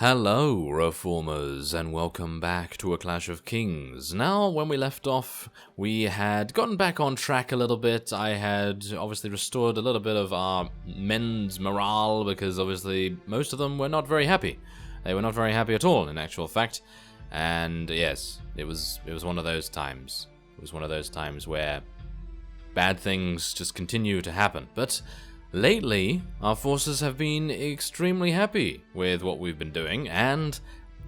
Hello, Reformers, and welcome back to A Clash of Kings. Now, when we left off, we had gotten back on track a little bit. I had obviously restored a little bit of our men's morale, because obviously most of them were not very happy. They were not very happy at all, in actual fact. And yes, it was one of those times. It was one of those times where bad things just continue to happen. But lately, our forces have been extremely happy with what we've been doing, and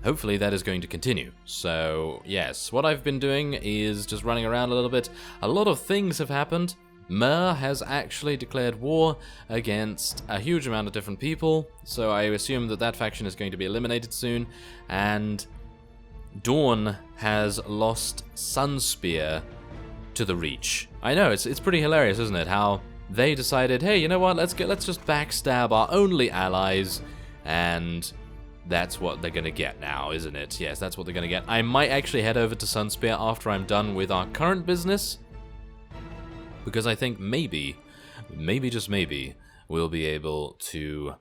hopefully that is going to continue. So, yes, what I've been doing is just running around a little bit. A lot of things have happened. Mer has actually declared war against a huge amount of different people, so I assume that that faction is going to be eliminated soon, and Dawn has lost Sunspear to the Reach. I know, it's pretty hilarious, isn't it, how they decided, hey, you know what, let's just backstab our only allies, and that's what they're gonna get now, isn't it? Yes, that's what they're gonna get. I might actually head over to Sunspear after I'm done with our current business, because I think maybe just maybe, we'll be able to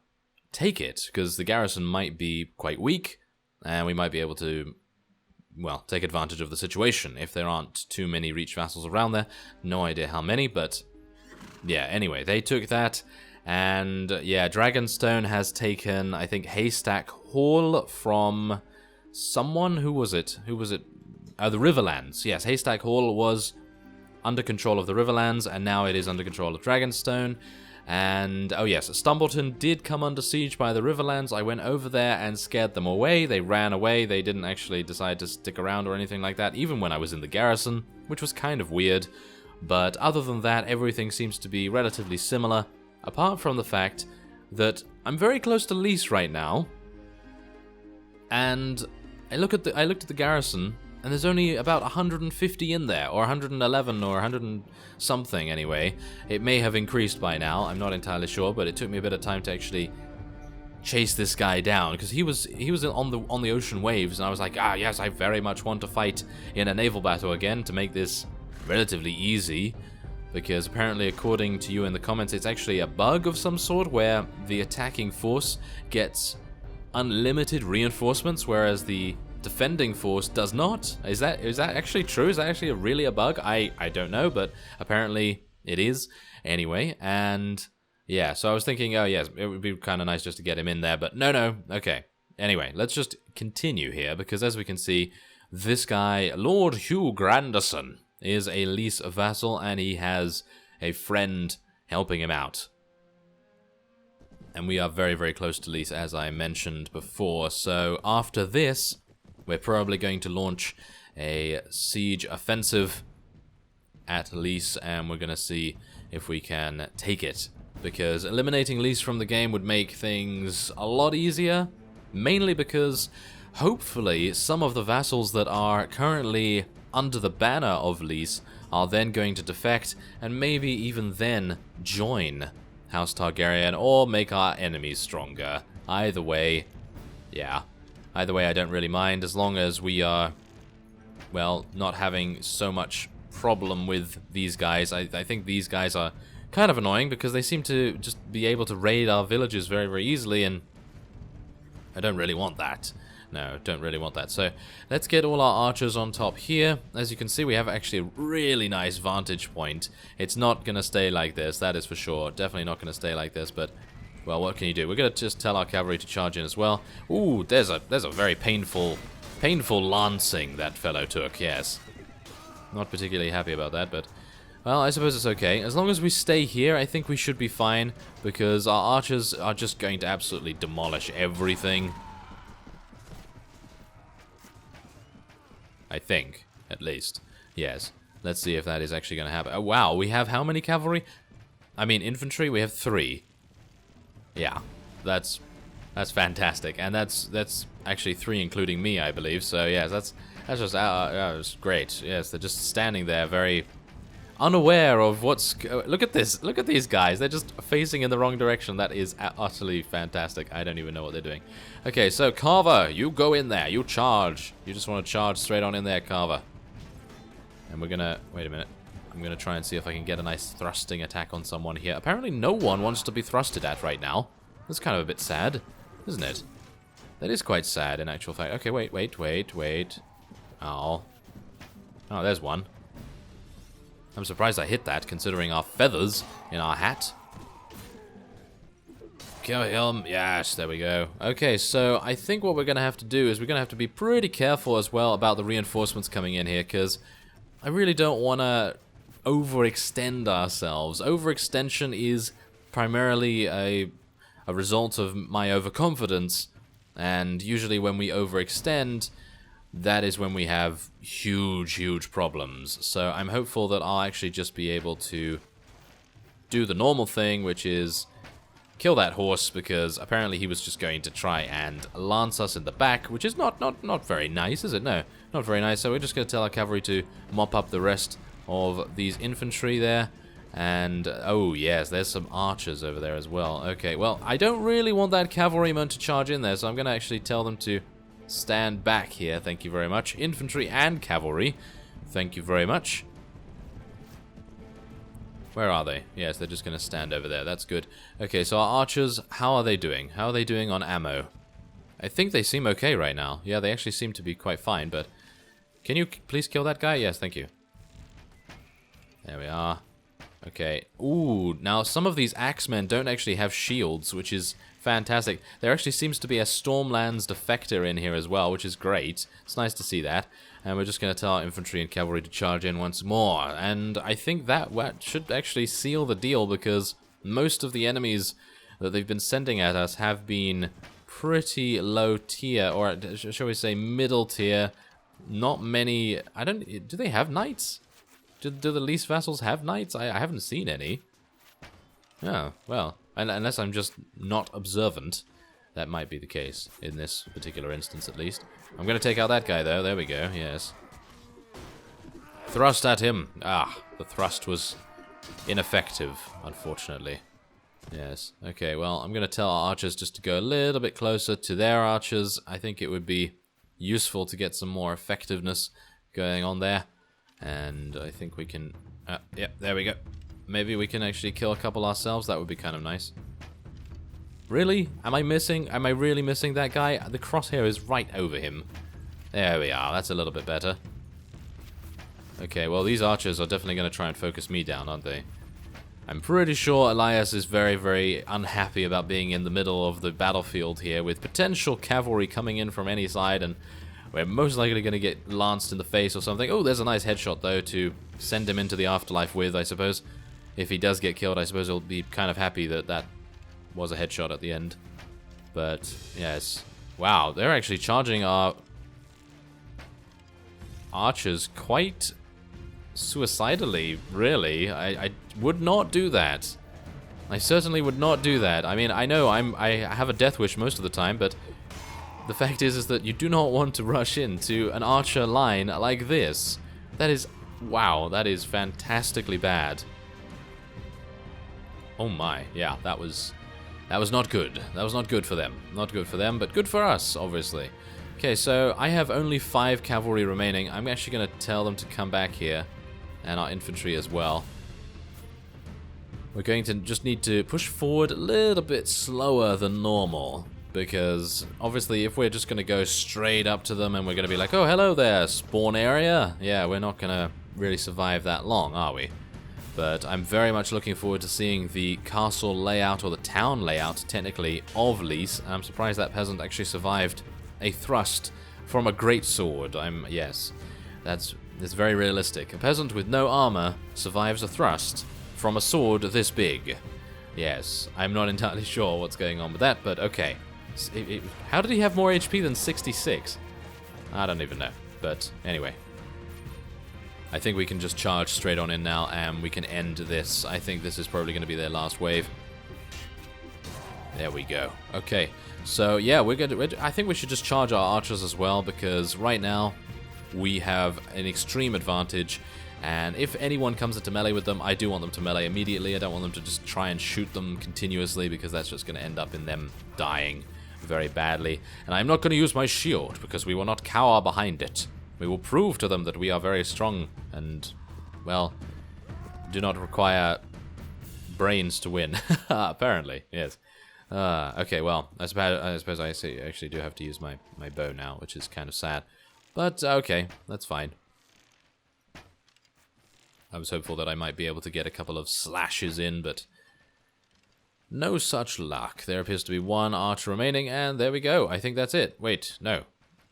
take it, because the garrison might be quite weak, and we might be able to, well, take advantage of the situation if there aren't too many Reach vassals around there. No idea how many, but yeah, anyway, they took that, and yeah, Dragonstone has taken, I think, Haystack Hall from someone. Who was it? The Riverlands. Yes, Haystack Hall was under control of the Riverlands, and now it is under control of Dragonstone. And, oh yes, Stumbleton did come under siege by the Riverlands. I went over there and scared them away. They ran away. They didn't actually decide to stick around or anything like that, even when I was in the garrison, which was kind of weird. But other than that, everything seems to be relatively similar, apart from the fact that I'm very close to LYS right now, and I looked at the garrison, and there's only about 150 in there, or 111, or 100 and something anyway. It may have increased by now, I'm not entirely sure, but it took me a bit of time to actually chase this guy down, because he was on the ocean waves, and I was like, ah yes, I very much want to fight in a naval battle again to make this relatively easy, because apparently, according to you in the comments, it's actually a bug of some sort where the attacking force gets unlimited reinforcements, whereas the defending force does not. Is that actually true? Is that actually really a bug? I don't know, but apparently it is. Anyway, and yeah, so I was thinking, oh yes, it would be kind of nice just to get him in there, but no, okay. Anyway, let's just continue here, because as we can see, this guy, Lord Hugh Granderson, is a LYS vassal, and he has a friend helping him out. And we are very, very close to LYS, as I mentioned before. So after this, we're probably going to launch a siege offensive at LYS, and we're going to see if we can take it. Because eliminating LYS from the game would make things a lot easier, mainly because hopefully some of the vassals that are currently under the banner of LYS are then going to defect, and maybe even then join House Targaryen, or make our enemies stronger. Either way, yeah. Either way, I don't really mind, as long as we are, well, not having so much problem with these guys. I think these guys are kind of annoying, because they seem to just be able to raid our villages very, very easily, and I don't really want that. No, don't really want that. So let's get all our archers on top here. As you can see, we have actually a really nice vantage point. It's not going to stay like this, that is for sure. Definitely not going to stay like this, but, well, what can you do? We're going to just tell our cavalry to charge in as well. Ooh, there's a very painful lancing that fellow took, yes. Not particularly happy about that, but, well, I suppose it's okay. As long as we stay here, I think we should be fine, because our archers are just going to absolutely demolish everything. I think, at least. Yes. Let's see if that is actually going to happen. Oh, wow, we have how many cavalry? I mean, infantry, we have 3. Yeah, that's fantastic. And that's actually 3 including me, I believe. So, yes, that's just great. Yes, they're just standing there very unaware of what's... Look at this. Look at these guys. They're just facing in the wrong direction. That is utterly fantastic. I don't even know what they're doing. Okay, so Carver, you go in there. You charge. You just want to charge straight on in there, Carver. And we're going to... Wait a minute. I'm going to try and see if I can get a nice thrusting attack on someone here. Apparently no one wants to be thrusted at right now. That's kind of a bit sad, isn't it? That is quite sad, in actual fact. Okay, wait. Oh. Oh, there's one. I'm surprised I hit that, considering our feathers in our hat. Kill him. Yes, there we go. Okay, so I think what we're going to have to do is we're going to have to be pretty careful as well about the reinforcements coming in here, because I really don't want to overextend ourselves. Overextension is primarily a result of my overconfidence, and usually when we overextend, that is when we have huge problems. So I'm hopeful that I'll actually just be able to do the normal thing, which is kill that horse, because apparently he was just going to try and lance us in the back, which is not very nice, is it? No, not very nice. So we're just going to tell our cavalry to mop up the rest of these infantry there. And, oh yes, there's some archers over there as well. Okay, well, I don't really want that cavalryman to charge in there, so I'm going to actually tell them to stand back here. Thank you very much. Infantry and cavalry. Thank you very much. Where are they? Yes, they're just going to stand over there. That's good. Okay, so our archers, how are they doing? How are they doing on ammo? I think they seem okay right now. Yeah, they actually seem to be quite fine, but... Can you please kill that guy? Yes, thank you. There we are. Okay. Ooh, now some of these axemen don't actually have shields, which is fantastic. There actually seems to be a Stormlands defector in here as well, which is great. It's nice to see that. And we're just going to tell our infantry and cavalry to charge in once more. And I think that should actually seal the deal, because most of the enemies that they've been sending at us have been pretty low tier, or shall we say middle tier. Not many... Do they have knights? Do the LYS vassals have knights? I haven't seen any. Oh, well, unless I'm just not observant. That might be the case, in this particular instance at least. I'm going to take out that guy though, there we go, yes. Thrust at him. Ah, the thrust was ineffective, unfortunately. Yes, okay, well, I'm going to tell our archers just to go a little bit closer to their archers. I think it would be useful to get some more effectiveness going on there. And I think we can... yeah, there we go. Maybe we can actually kill a couple ourselves. That would be kind of nice. Really? Am I really missing that guy? The crosshair is right over him. There we are. That's a little bit better. Okay, well, these archers are definitely going to try and focus me down, aren't they? I'm pretty sure LYS is very unhappy about being in the middle of the battlefield here, with potential cavalry coming in from any side, and we're most likely going to get lanced in the face or something. Oh, there's a nice headshot, though, to send him into the afterlife with, I suppose. If he does get killed, I suppose he'll be kind of happy that that was a headshot at the end. But, yes. Wow, they're actually charging our archers quite suicidally, really. I would not do that. I certainly would not do that. I mean, I know I have a death wish most of the time, but the fact is that you do not want to rush into an archer line like this. That is... wow, that is fantastically bad. Oh my, yeah, that was not good. That was not good for them. Not good for them, but good for us, obviously. Okay, so I have only 5 cavalry remaining. I'm actually going to tell them to come back here, and our infantry as well. We're going to just need to push forward a little bit slower than normal, because obviously if we're just going to go straight up to them and we're going to be like, oh, hello there, spawn area, yeah, we're not going to really survive that long, are we? But I'm very much looking forward to seeing the castle layout, or the town layout, technically, of LYS. I'm surprised that peasant actually survived a thrust from a greatsword. Yes, that's very realistic. A peasant with no armor survives a thrust from a sword this big. Yes, I'm not entirely sure what's going on with that, but okay. How did he have more HP than 66? I don't even know, but anyway. I think we can just charge straight on in now, and we can end this. I think this is probably going to be their last wave. There we go. Okay, so yeah, I think we should just charge our archers as well, because right now we have an extreme advantage. And if anyone comes into melee with them, I do want them to melee immediately. I don't want them to just try and shoot them continuously, because that's just going to end up in them dying very badly. And I'm not going to use my shield, because we will not cower behind it. We will prove to them that we are very strong and, well, do not require brains to win. Apparently, yes. Okay, well, I suppose I actually do have to use my bow now, which is kind of sad. But, okay, that's fine. I was hopeful that I might be able to get a couple of slashes in, but no such luck. There appears to be one archer remaining, and there we go. I think that's it. Wait, no.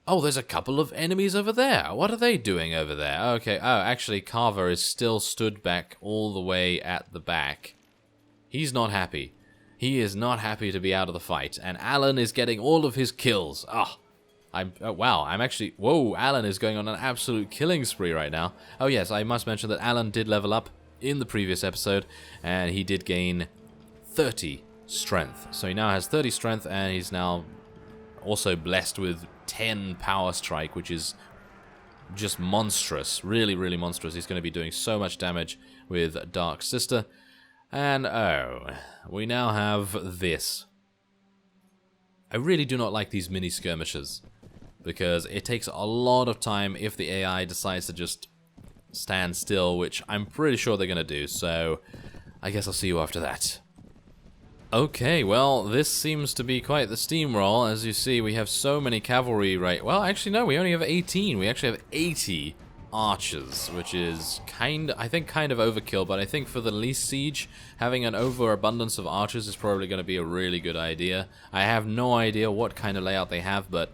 Oh, there's a couple of enemies over there. What are they doing over there? Okay, oh, actually, Carver is still stood back all the way at the back. He's not happy. He is not happy to be out of the fight, and Alan is getting all of his kills. Wow, I'm actually... Whoa, Alan is going on an absolute killing spree right now. Oh yes, I must mention that Alan did level up in the previous episode, and he did gain 30 strength. So he now has 30 strength, and he's now also blessed with 10 power strike, which is just monstrous. Really, really monstrous. He's going to be doing so much damage with Dark Sister. And, oh, we now have this. I really do not like these mini skirmishes, because it takes a lot of time if the AI decides to just stand still, which I'm pretty sure they're going to do, so I guess I'll see you after that. Okay, well, this seems to be quite the steamroll. As you see, we have so many cavalry, right? Well, actually, no, we only have 18. We actually have 80 archers, which is I think kind of overkill, but I think for the LYS siege, having an overabundance of archers is probably going to be a really good idea. I have no idea what kind of layout they have, but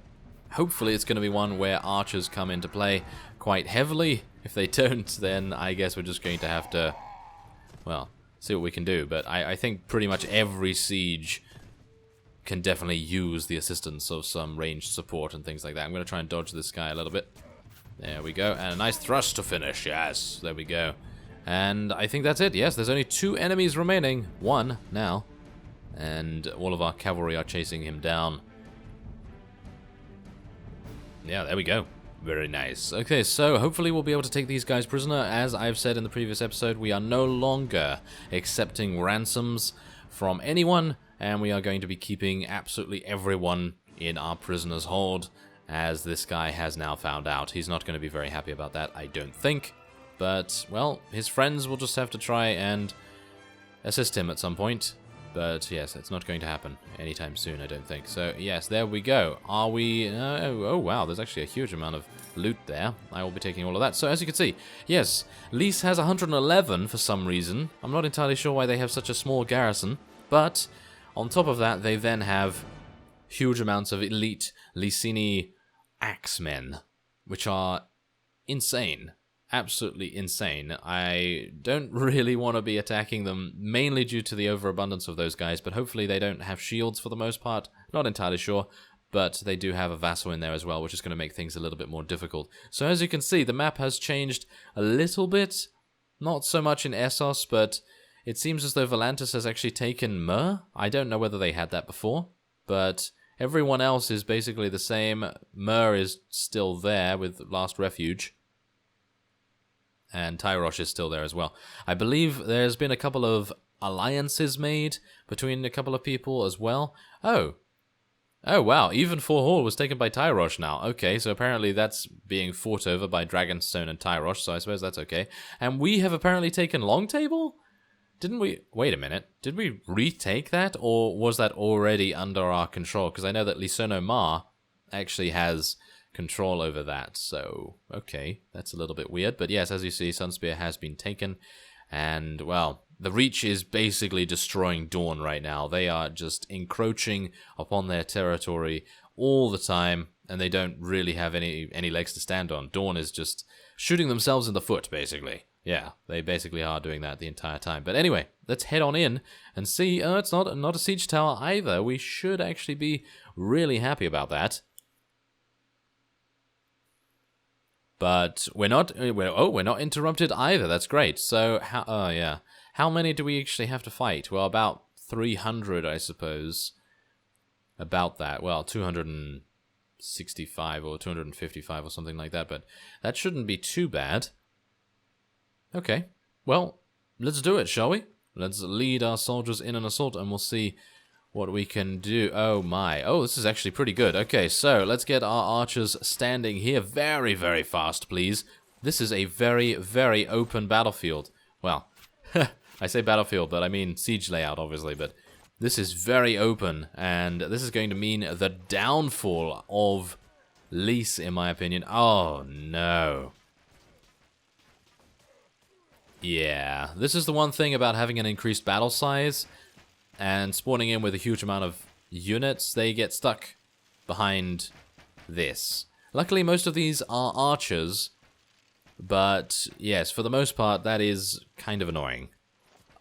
hopefully it's going to be one where archers come into play quite heavily. If they don't, then I guess we're just going to have to, well, see what we can do. But I think pretty much every siege can definitely use the assistance of some ranged support and things like that. I'm going to try and dodge this guy a little bit. There we go, and a nice thrust to finish, yes, there we go. And I think that's it, yes, there's only 2 enemies remaining, 1 now, and all of our cavalry are chasing him down. Yeah, there we go, very nice. Okay, so hopefully we'll be able to take these guys prisoner. As I've said in the previous episode, we are no longer accepting ransoms from anyone, and we are going to be keeping absolutely everyone in our prisoner's hold, as this guy has now found out. He's not going to be very happy about that, I don't think. But, well, his friends will just have to try and assist him at some point. But, yes, it's not going to happen anytime soon, I don't think. So, yes, there we go. Are we... oh, wow, there's actually a huge amount of loot there. I will be taking all of that. So, as you can see, yes, LYS has 111 for some reason. I'm not entirely sure why they have such a small garrison. But, on top of that, they then have huge amounts of elite Lysini axemen, which are insane. Absolutely insane. I don't really want to be attacking them, mainly due to the overabundance of those guys, but hopefully they don't have shields for the most part. Not entirely sure, but they do have a vassal in there as well, which is going to make things a little bit more difficult. So as you can see, the map has changed a little bit. Not so much in Essos, but it seems as though Volantis has actually taken Myr. I don't know whether they had that before, but everyone else is basically the same. Myr is still there with Last Refuge. And Tyrosh is still there as well. I believe there's been a couple of alliances made between a couple of people as well. Oh, wow. Even Fort Hall was taken by Tyrosh now. Okay, so apparently that's being fought over by Dragonstone and Tyrosh, so I suppose that's okay. And we have apparently taken Longtable? Didn't we... Wait a minute. Did we retake that, or was that already under our control? Because I know that Lisono Ma actually has control over that, so... Okay, that's a little bit weird. But yes, as you see, Sunspear has been taken. And, well, the Reach is basically destroying Dawn right now. They are just encroaching upon their territory all the time, and they don't really have any legs to stand on. Dawn is just shooting themselves in the foot, basically. Yeah, they basically are doing that the entire time. But anyway, let's head on in and see. It's not a siege tower either. We should actually be really happy about that. But we're not. We're not interrupted either. That's great. So how many do we actually have to fight? Well, about 300, I suppose. About that. Well, 265 or 255 or something like that. But that shouldn't be too bad. Okay, well, let's do it, shall we? Let's lead our soldiers in an assault, and we'll see what we can do. Oh my, oh, this is actually pretty good. Okay, so let's get our archers standing here very, very fast, please. This is a very, very open battlefield. Well, I say battlefield, but I mean siege layout, obviously, but This is very open, and this is going to mean the downfall of LYS, in my opinion. Oh, no. Yeah, this is the one thing about having an increased battle size and spawning in with a huge amount of units. They get stuck behind this. Luckily, most of these are archers, but yes, for the most part, that is kind of annoying.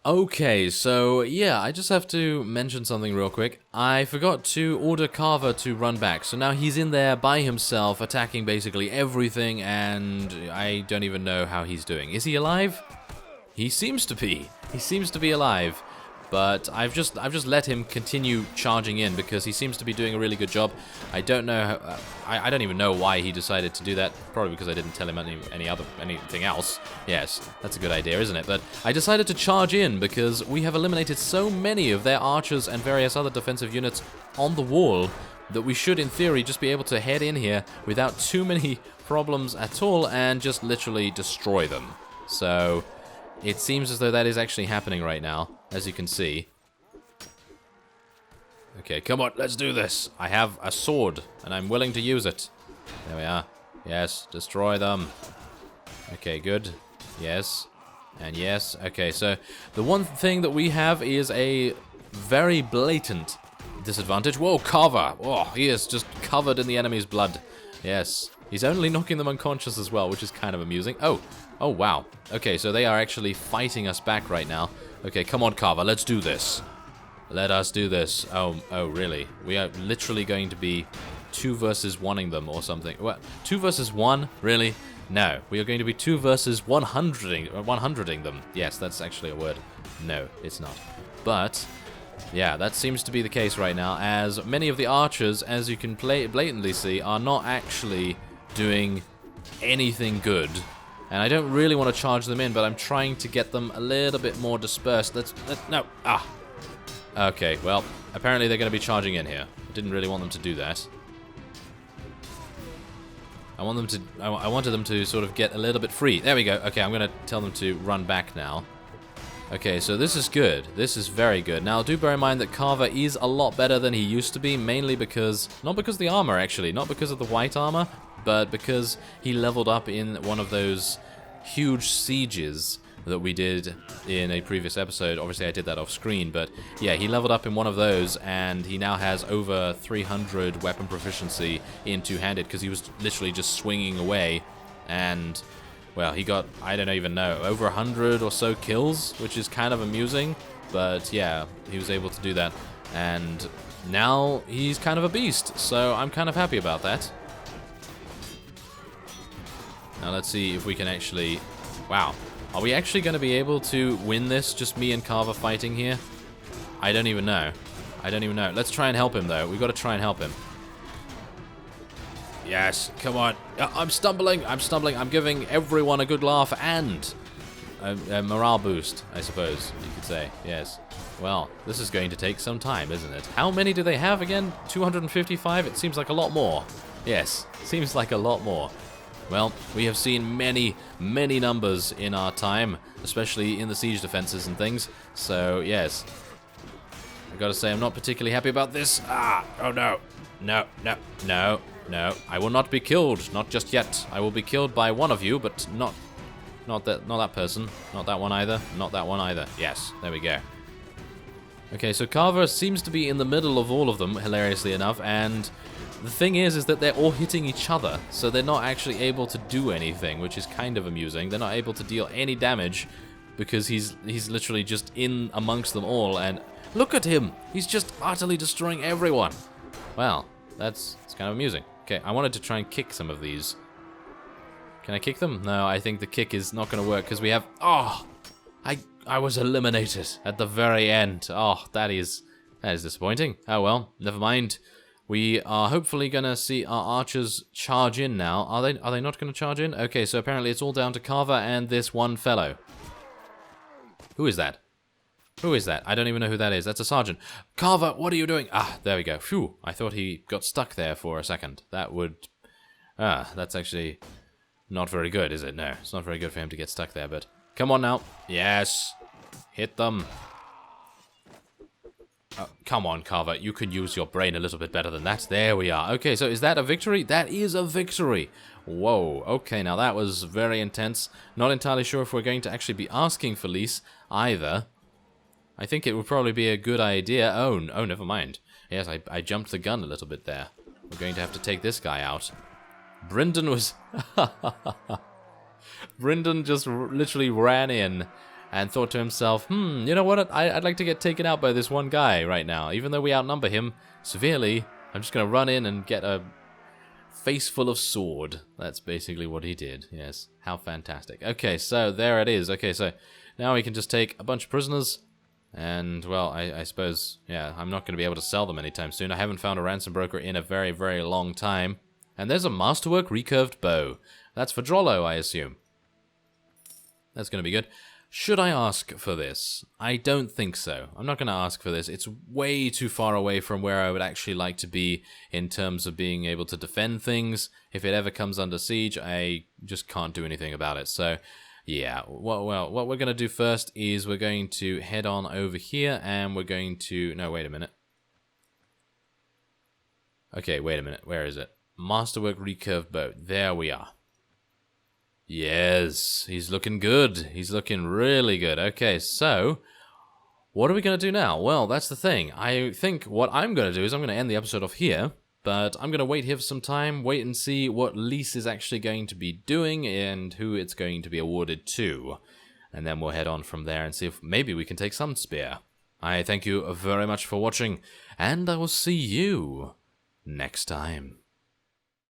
Okay, so yeah, I just have to mention something real quick. I forgot to order Carver to run back, so now he's in there by himself, attacking basically everything, and I don't even know how he's doing. Is he alive? He seems to be. He seems to be alive. But I've just let him continue charging in because he seems to be doing a really good job. I don't know. I don't even know why he decided to do that. Probably because I didn't tell him anything else. Yes, that's a good idea, isn't it? But I decided to charge in because we have eliminated so many of their archers and various other defensive units on the wall that we should, in theory, just be able to head in here without too many problems at all and just literally destroy them. So it seems as though that is actually happening right now, as you can see. Okay, come on, let's do this. I have a sword, and I'm willing to use it. There we are. Yes, destroy them. Okay, good. Yes. And yes. Okay, so the one thing that we have is a very blatant disadvantage. Whoa, Carver! Oh, he is just covered in the enemy's blood. Yes. He's only knocking them unconscious as well, which is kind of amusing. Oh, wow. Okay, so they are actually fighting us back right now. Okay, come on, Carver, let's do this. Let us do this. Oh, really? We are literally going to be 2 versus 1ing them or something. What? 2 versus 1? Really? No, we are going to be 2 versus 100ing them. Yes, that's actually a word. No, it's not. But yeah, that seems to be the case right now, as many of the archers, as you can blatantly see, are not actually doing anything good. And I don't really want to charge them in, but I'm trying to get them a little bit more dispersed. No. Okay, well, apparently they're going to be charging in here. I didn't really want them to do that. I wanted them to sort of get a little bit free. There we go. Okay, I'm going to tell them to run back now. Okay, so this is good. This is very good. Now, do bear in mind that Carver is a lot better than he used to be, mainly because, not because of the armor, actually, not because of the white armor, but because he leveled up in one of those huge sieges that we did in a previous episode. Obviously, I did that off screen, but yeah, he leveled up in one of those, and he now has over 300 weapon proficiency in two-handed, because he was literally just swinging away, and well, he got, I don't even know, over 100 or so kills, which is kind of amusing, but yeah, he was able to do that, and now he's kind of a beast, so I'm kind of happy about that. Now let's see if we can actually, wow, are we actually going to be able to win this, just me and Carver fighting here? I don't even know. Let's try and help him, though. We've got to try and help him. Yes, come on. I'm stumbling. I'm giving everyone a good laugh and a morale boost, I suppose you could say. Yes. Well, this is going to take some time, isn't it? How many do they have again? 255? It seems like a lot more. Yes, seems like a lot more. Well, we have seen many, many numbers in our time, especially in the siege defenses and things. So, yes. I gotta say, I'm not particularly happy about this. Oh no. No. I will not be killed. Not just yet. I will be killed by one of you, but not that person. Not that one either. Not that one either. Yes, there we go. Okay, so Carver seems to be in the middle of all of them, hilariously enough, and the thing is that they're all hitting each other, so they're not actually able to do anything, which is kind of amusing. They're not able to deal any damage because he's literally just in amongst them all, and look at him! He's just utterly destroying everyone. Well, it's kind of amusing. Okay, I wanted to try and kick some of these. Can I kick them? No, I think the kick is not going to work because we have... Oh! I was eliminated at the very end. Oh, that is disappointing. Oh well, never mind. We are hopefully going to see our archers charge in now. Are they not going to charge in? Okay, so apparently it's all down to Carver and this one fellow. Who is that? Who is that? I don't even know who that is. That's a sergeant. Carver, what are you doing? There we go. Phew, I thought he got stuck there for a second. That would... that's actually not very good, is it? No, it's not very good for him to get stuck there, but... Come on now. Yes. Hit them. Come on, Carver. You can use your brain a little bit better than that. There we are. Okay, so is that a victory? That is a victory. Whoa. Okay, now that was very intense. Not entirely sure if we're going to actually be asking for lease either. I think it would probably be a good idea. Oh, never mind. Yes, I jumped the gun a little bit there. We're going to have to take this guy out. Brynden was... Brynden just literally ran in and thought to himself, you know what, I'd like to get taken out by this one guy right now. Even though we outnumber him severely, I'm just going to run in and get a face full of sword. That's basically what he did, yes. How fantastic. Okay, so there it is. Okay, so now we can just take a bunch of prisoners, and, well, I suppose, yeah, I'm not going to be able to sell them anytime soon. I haven't found a ransom broker in a very, very long time. And there's a masterwork recurved bow. That's for Drollo, I assume. That's going to be good. Should I ask for this? I don't think so. I'm not going to ask for this. It's way too far away from where I would actually like to be in terms of being able to defend things. If it ever comes under siege, I just can't do anything about it. So, yeah. Well, what we're going to do first is we're going to head on over here and we're going to... No, wait a minute. Okay, wait a minute. Where is it? Masterwork recurved bow. There we are. Yes, he's looking good. He's looking really good. Okay, so what are we going to do now? Well, that's the thing. I think what I'm going to do is I'm going to end the episode off here, but I'm going to wait here for some time, wait and see what lease is actually going to be doing and who it's going to be awarded to. And then we'll head on from there and see if maybe we can take Sunspear. I thank you very much for watching, and I will see you next time.